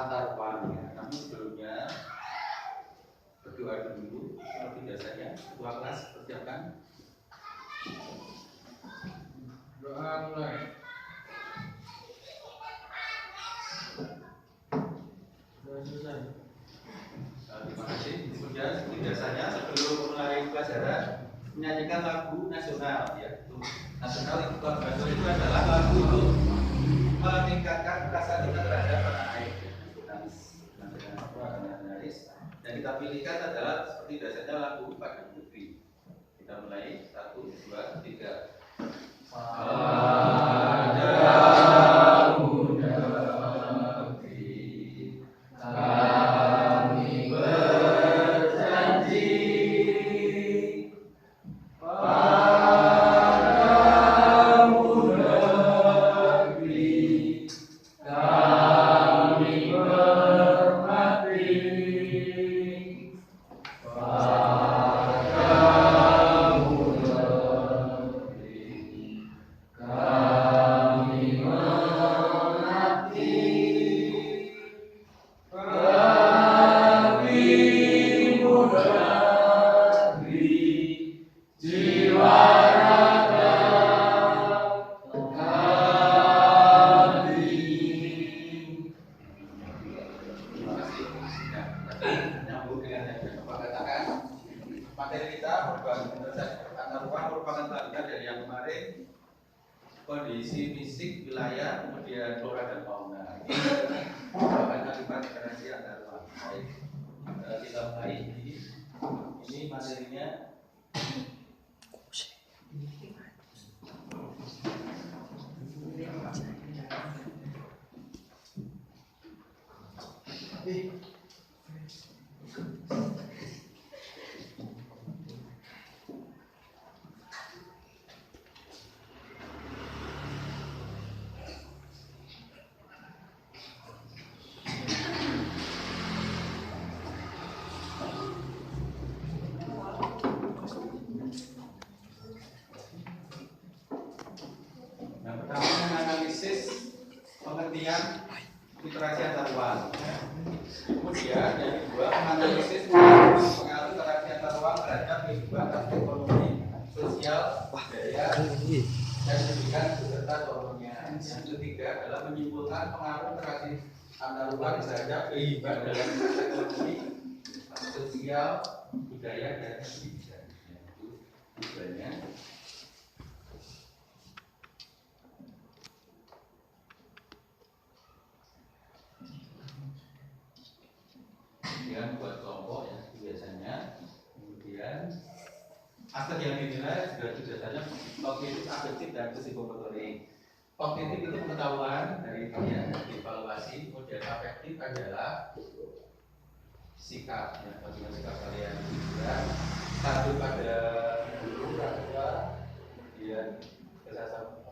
antar pan ya. Namun sebelumnya berdoa dulu seperti biasanya. Ketua kelas persiapkan. Doa mulai. Selesai. Terima kasih. Kemudian seperti biasanya sebelum mulai pelajaran menyanyikan lagu nasional ya. Nasional itu adalah lagu untuk meningkatkan rasa kita terhadap tanah air. Dan kita pilihkan adalah seperti biasanya lagu Padamu Negeri. Kita mulai 1, 2, 3. Padamu negeri kami berjanji. Materi kita merupakan bagian dari yang kemarin, kondisi fisik wilayah, kemudian flora dan fauna. Ini merupakan kalimat referensi antar ruang. Baik, kita mulai. Ini materinya. Yang pertama menganalisis pengertian literasi antar ruang. Kemudian yang kedua menganalisis pengaruh literasi antar ruang terhadap kehidupan ekonomi, sosial, budaya, dan pendidikan beserta contohnya. Yang ketiga adalah menyimpulkan pengaruh literasi antar ruang terhadap kehidupan dalam ekonomi, sosial, budaya, dan pendidikan. Itu tujuannya. Kemudian buat kelompok ya biasanya. Kemudian aspek yang dinilai juga biasanya kognitif, afektif, dan psikomotorik. Kognitif itu pengetahuan dari kalian, evaluasi. Kemudian afektif adalah sikap ya, bagaimana sikap kalian juga satu pada guru rasa, kemudian kesasar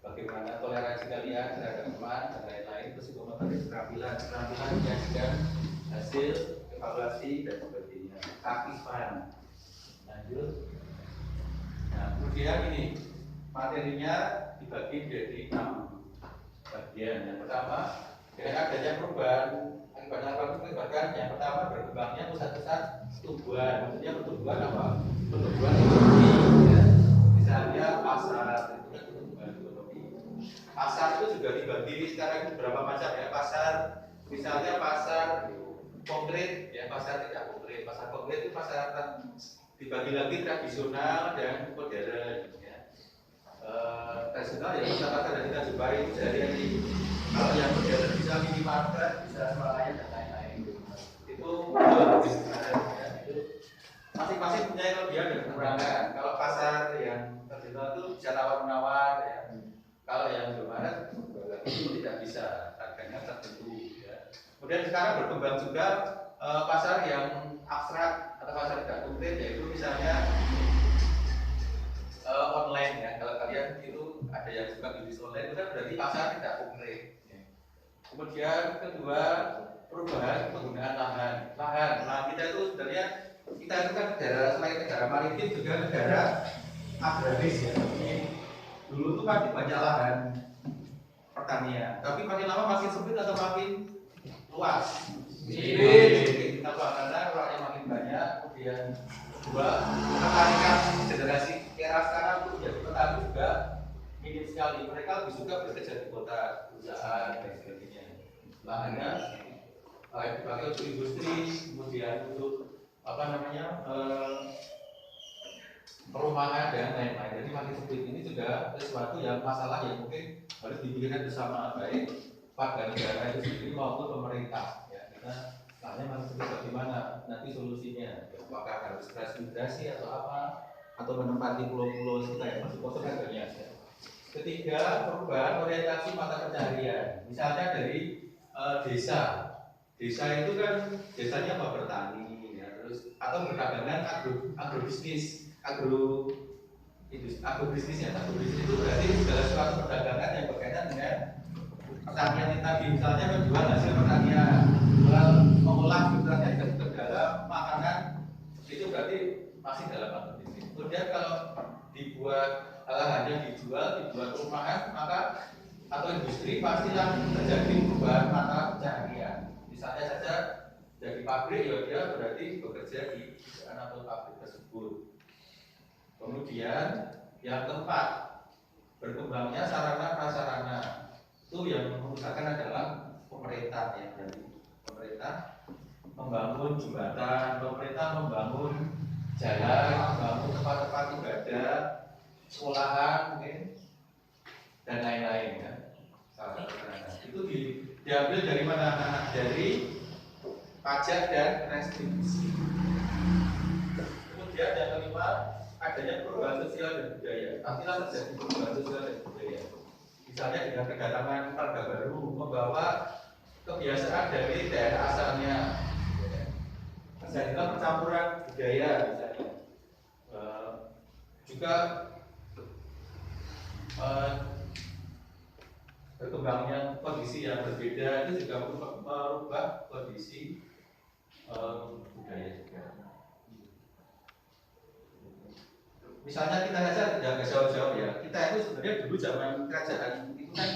bagaimana toleransi kalian terhadap teman dan lain-lain. Psikomotorik keterampilan menyajikan hasil evaluasi dan sebagainya. Keaktifan. Lanjut. Nah, kemudian ini materinya dibagi menjadi 6 bagian. Yang pertama, dengan adanya perubahan akibat apa? Menyebabkan yang pertama berkembangnya pusat-pusat pertumbuhan. Maksudnya pertumbuhan apa? Pertumbuhan ekonomi. Ya. Misalnya pasar itu kan pertumbuhan ekonomi. Pasar itu juga dibagi sekarang beberapa macam ya. Pasar, misalnya pasar konkret ya, pasar tidak konkret. Pasar konkret itu pasar dibagi lagi tradisional dan modern ya. Tradisional ya pasar yang kita jumpai sehari-hari. Kalau yang modern bisa minimarket, bisa swalayan dan lain-lain. Itu ya, itu masing-masing punya kelebihan dan kekurangan. Kalau pasar yang tradisional itu bisa tawar-menawar ya. Kalau yang modern itu tidak bisa, harganya tertentu ya. Kemudian sekarang berkembang juga pasar yang abstrak atau pasar tidak konkret, yaitu misalnya online ya. Kalau kalian itu ada yang suka bisnis online, itu kan berarti pasar tidak konkret. Ya. Kemudian kedua, perubahan penggunaan lahan. Lahan kita itu sebenarnya kita itu kan negara, selain negara maritim juga negara agraris ya. Dulu tuh masih banyak lahan pertanian, tapi makin lama makin sempit atau makin luas. Kita karena orangnya makin banyak, kemudian kedua ketertarikan generasi era sekarang itu menjadi petani juga minim sekali. Mereka lebih suka bekerja di kota, perusahaan dan sebagainya. Lahannya dipakai untuk industri, kemudian untuk apa namanya perumahan dan lain-lain. Jadi makin sempit ini juga sesuatu yang masalah yang mungkin harus dipikirkan bersama, baik warga negara itu sendiri maupun pemerintah. Ya, karena lahannya makin sempit, bagaimana nanti solusinya? Apakah harus transmigrasi atau apa? Atau menempati pulau-pulau kita yang masih kosong kan banyak. Ya. Ketiga, perubahan orientasi mata pencaharian. Misalnya dari desa. Desa itu kan desanya apa, bertani, ya, terus atau perdagangan agrobisnis, agrobisnis ya. Agrobisnis itu berarti segala sesuatu perdagangan yang berkaitan dengan pertanian yang tadi, misalnya menjual hasil pertanian, mengolah pertanian ke dalam makanan, itu berarti masih dalam agrobisnis. Kemudian kalau dibuat lahannya dijual perumahan, maka atau industri pastilah terjadi perubahan mata pencaharian. Misalnya saja dari pabrik, ya dia berarti bekerja di perusahaan atau pabrik tersebut. Kemudian yang keempat, berkembangnya sarana prasarana. Itu yang mengusahakan adalah pemerintah, ya, dari pemerintah membangun jembatan, pemerintah membangun jalan, membangun tempat-tempat ibadah, sekolahan mungkin dan lain-lain, ya. Itu diambil dari mana? Dari pajak dan restitusi. Kemudian yang kelima, adanya perubahan sosial dan budaya. Pastilah terjadi perubahan sosial dan budaya. Misalnya dengan kedatangan warga baru membawa kebiasaan dari daerah asalnya. Misalnya percampuran budaya, misalnya juga berkembangnya kondisi yang berbeda itu juga merubah kondisi budaya juga. Misalnya kita saja tidak jauh-jauh, ya, kita itu sebenarnya dulu zaman kerajaan itu kan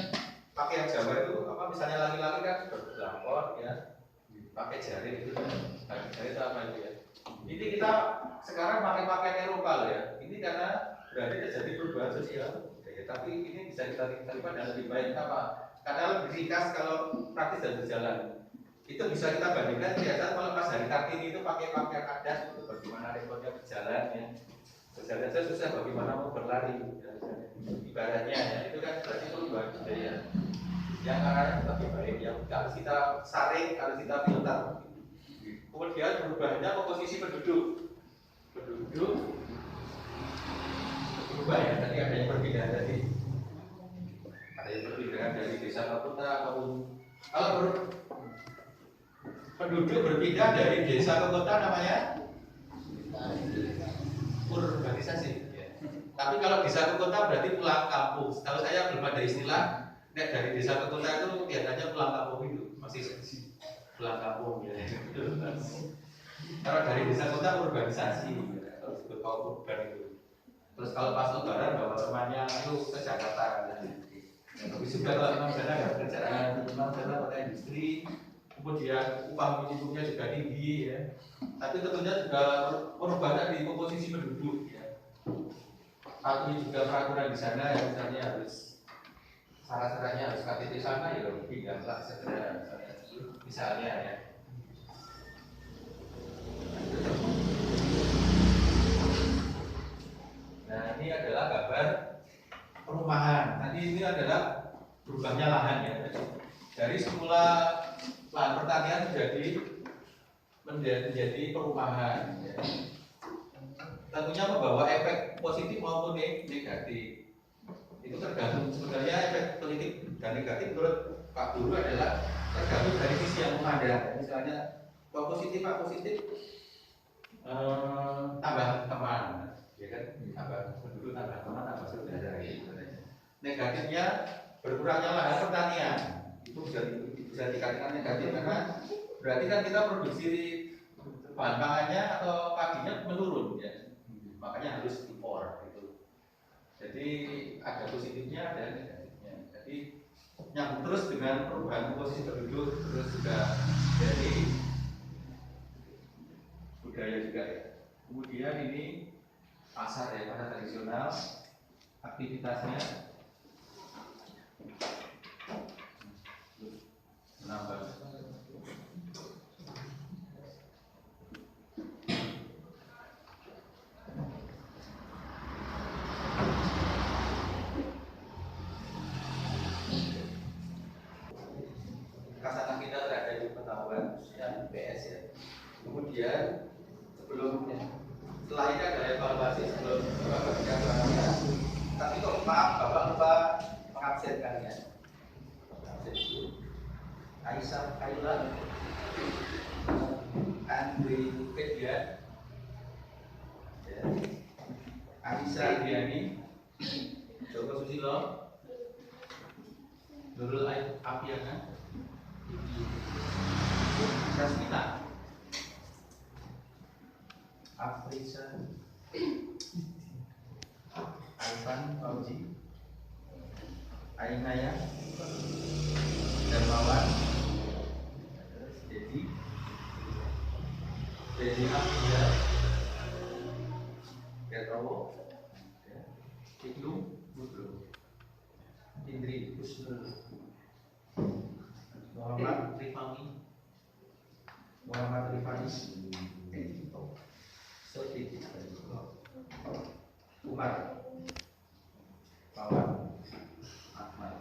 pakaian Jawa itu apa, misalnya laki-laki kan berlakon, ya, pakai jari itu, jari itu apa itu, ya. Ini kita sekarang pakai pakaian Eropa loh, ya. Ini karena berarti terjadi perubahan sosial. Ya, tapi ini bisa kita terima dan lebih baik apa? Karena lebih ringkas kalau praktis dan berjalan. Itu bisa kita bandingkan biasa kalau pas hari Kartini itu pakai pakaian adat, itu bagaimana repotnya berjalan, ya. Berjalan saja susah, bagaimana mau berlari, ya. Ibaratnya, ya, itu kan berarti perubahan budaya. Yang arahnya lebih baik, yang harus kita saring, harus kita filter. Kemudian perubahannya komposisi penduduk. Berubah, ya, tadi ada yang berpindah tadi. Ada yang berpindah dari desa ke kota, ataupun kalau penduduk berpindah dari desa ke kota namanya urbanisasi. Ya. Tapi kalau desa ke kota berarti pulang kampung. Kalau saya belum ada istilah, dari desa ke kota itu biasanya pulang kampung itu masih pulang kampung, ya. Kalau dari desa ke kota urbanisasi, ya. Kalau disebut kaum urban itu. Terus kalau pas lebaran bawa temannya itu ke Jakarta, ya. Tapi juga kalau memang sana ada pekerjaan, memang sana kota industri, kemudian upah minimumnya juga tinggi, ya. Tapi tentunya juga merubah dari komposisi penduduk, ya. Tapi juga peraturan di sana, ya, misalnya harus syarat-syaratnya harus KTP sana, ya pindahlah segera, misalnya, ya. Nah, ini adalah gambar perumahan. Tadi ini adalah berubahnya lahan, ya. Dari semula lahan pertanian menjadi perumahan, ya. Tentunya membawa efek positif maupun negatif. Itu tergantung, sebenarnya efek positif dan negatif menurut Pak Guru adalah tergantung dari sisi yang memandang. Misalnya kalau positif, Pak positif tambah teman, ya kan, tambah penduduk, tambah teman, tambah saudara, gitu. Negatifnya berkurangnya lahan pertanian, itu bisa dikatakan negatif karena berarti kan kita produksi bahan pangannya atau paginya menurun, ya. Makanya harus impor, gitu. Jadi ada positifnya, ada negatifnya. Jadi nyambung terus dengan perubahan posisi penduduk, terus juga dari budaya juga ya. Kemudian ini pasar ya, pasar tradisional, aktivitasnya menambah. Kasatan kita terhadap pengetahuan dan PS ya. Kemudian setelah ini ada evaluasi sebelum Bapak berangkat. Tapi kok maaf Bapak lupa mengabsenkannya. Aisyah Kaila, Andri Pedia, Aisyah Diani, Joko Susilo, Nurul Apiana, Rasmita, Afrisa, Alvan Fauzi, Ainaya, Darmawan, Dedi Abdullah, Petrowo, Ibnu Budro, Indri Kusnul, Muhammad Rifani, Sofi, Umar, Pawan, Ahmad.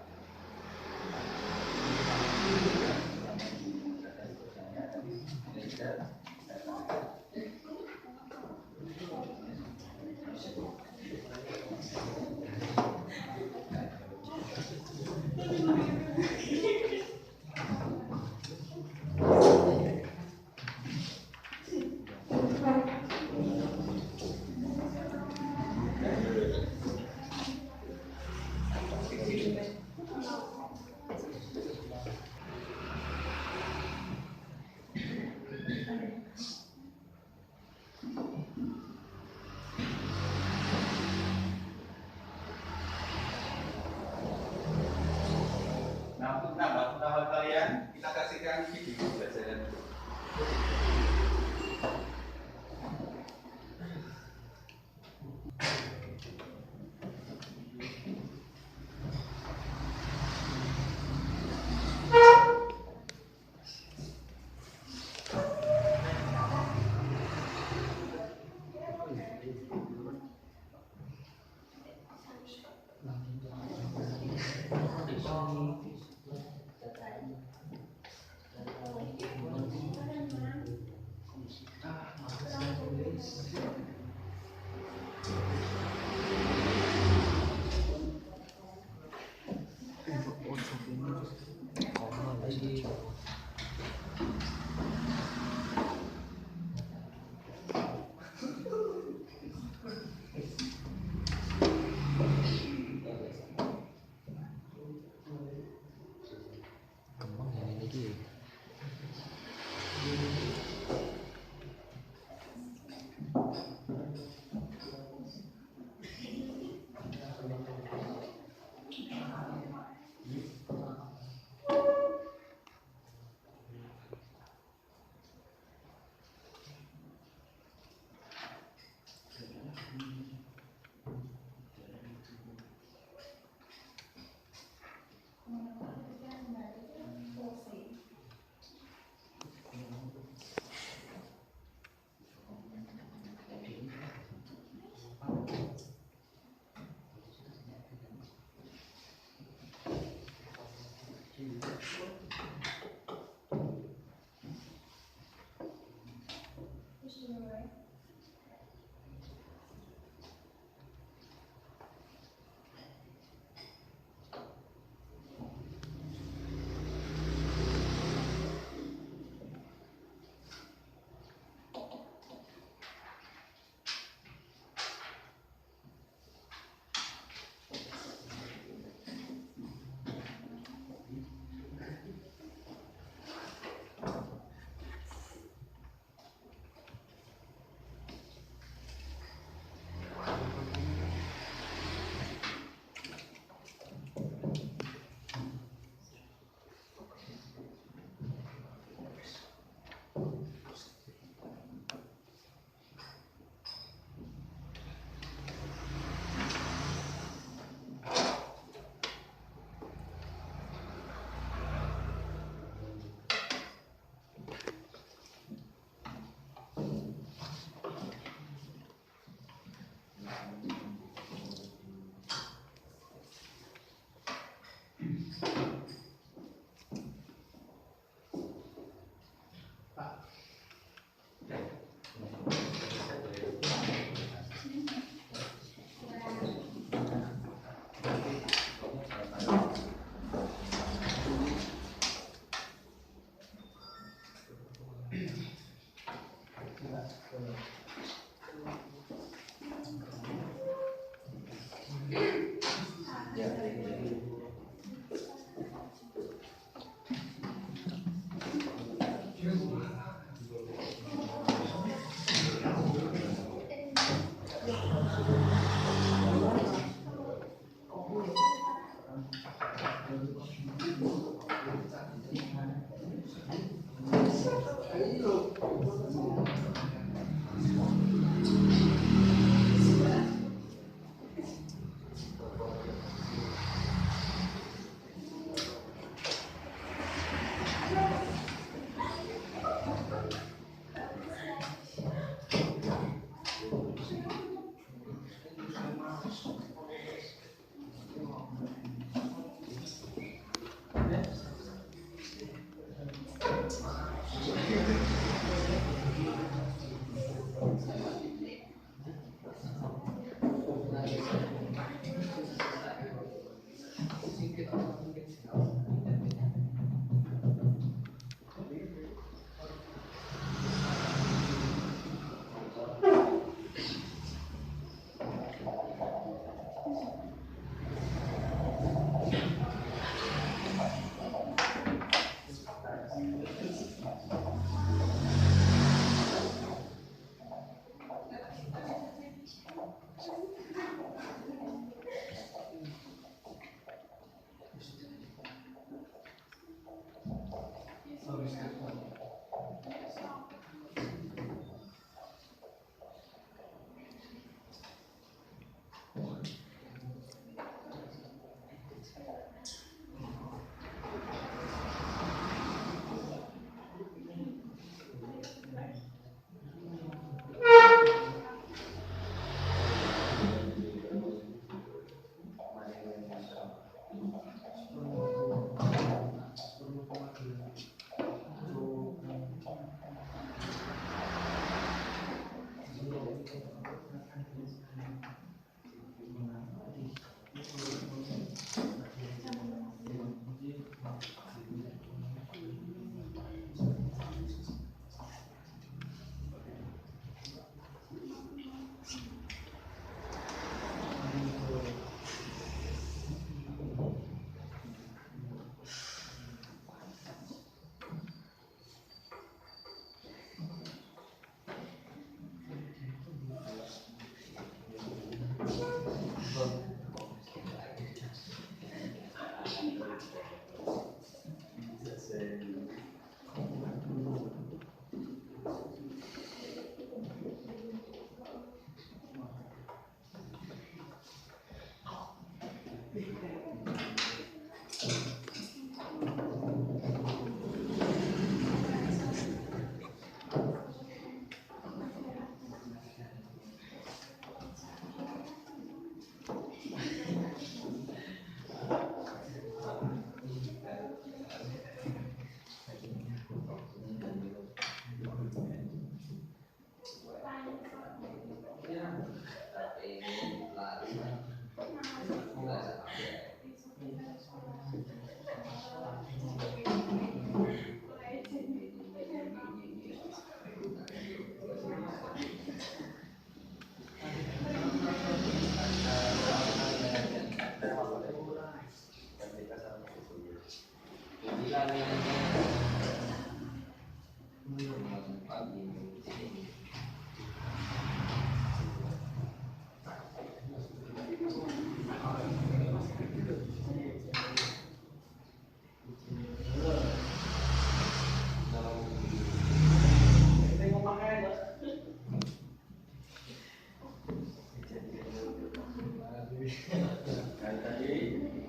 Nah, untuk nambah pengetahuan kalian, kita kasihkan video pembelajaran.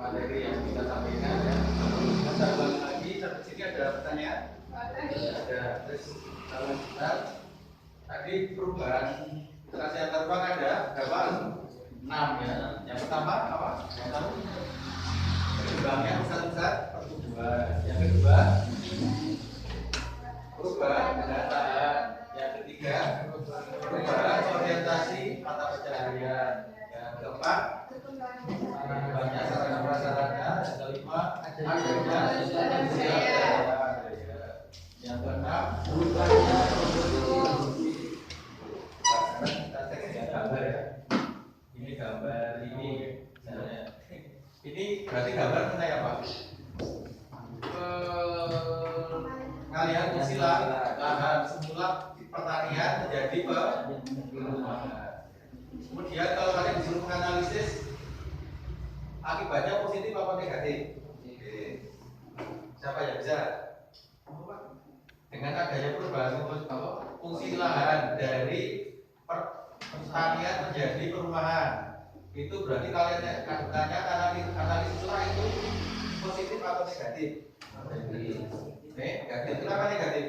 Materi yang kita sampaikan ya. Kita ulangi lagi, sampai sini ada pertanyaan? Ada. Terus kalau kita tadi perubahan transaksi antar bank ada berapa? 6 ya. Yang pertama apa? Yang tahu? Banknya pusat-pusat pertumbuhan. Yang kedua perubahan pendataan. Yang ketiga perubahan orientasi mata pencaharian. Yang keempat banyak sarana prasarana. Yang kelima adanya yang keenam perubahannya kita teks ya gambar ya. Ini gambar ini misalnya. Ini berarti gambar mengenai apa? Pengalihan fungsi lahan semula pertanian menjadi perumahan. Kemudian kalau kalian disuruh menganalisis akibatnya positif apa negatif? Siapa yang bisa? Dengan adanya perubahan fungsi lahan dari pertanian menjadi perumahan, itu berarti kalian tanya analisis lah itu positif atau negatif? Negatif. Kenapa negatif?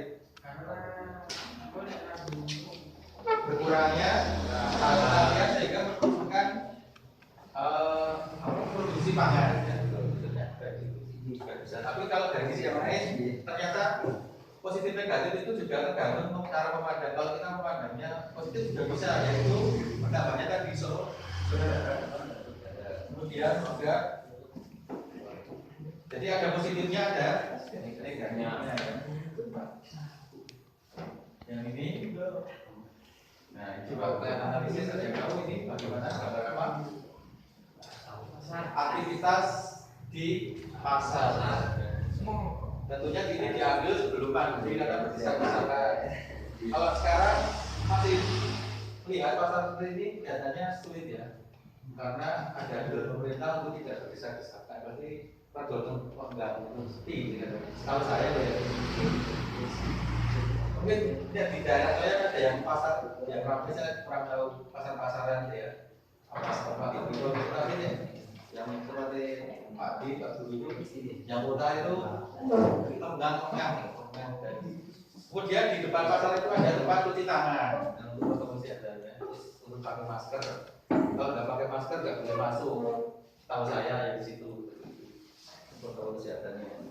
Berkurangnya pertanian sehingga menurunkan produksi pangan. Tapi kalau dari sisi yang lain ternyata positif negatif itu juga tergantung cara memandang. Kalau kita memandangnya positif juga bisa, yaitu pendapatnya tadi kemudian juga jadi ada positifnya, ada negatifnya. Yang ini, nah coba kalian analisis saja kamu ini bagaimana gambar apa? Aktivitas di pasar. Tentunya ini diambil sebelum pandemi karena berdesak-desakan. Kalau sekarang masih lihat pasar seperti ini biasanya sulit ya, karena ada aturan pemerintah untuk tidak berdesak-desakan. Berarti tergantung mesti. Kalau saya ya, mungkin ya di daerah saya ada yang pasar yang ramai, saya kurang tahu pasar-pasaran ya. Apa seperti itu? Tapi ya, yang seperti Pak Di, Pak Guru itu, yang kota itu tenggang. Kemudian di depan pasar itu ada tempat cuci tangan yang untuk protokol kesehatannya, untuk pakai masker. Kalau nggak pakai masker nggak boleh masuk. Tahu saya yang di situ protokol kesehatannya.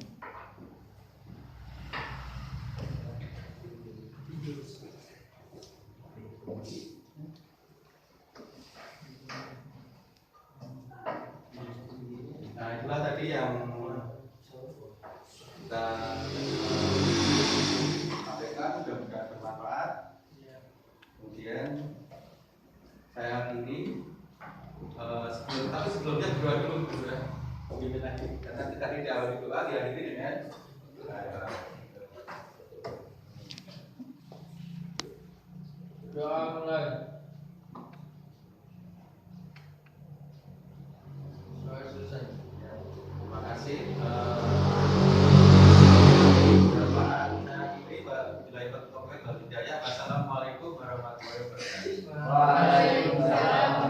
Nah itulah tadi yang kita sampaikan, mudah-mudahan bermanfaat. Kemudian saya ini sebelumnya berdoa dulu ya. Karena tadi diawali doa, diakhiri dengan doa mulai. Selesai. Terima kasih. Assalamualaikum warahmatullahi wabarakatuh. Waalaikumsalam.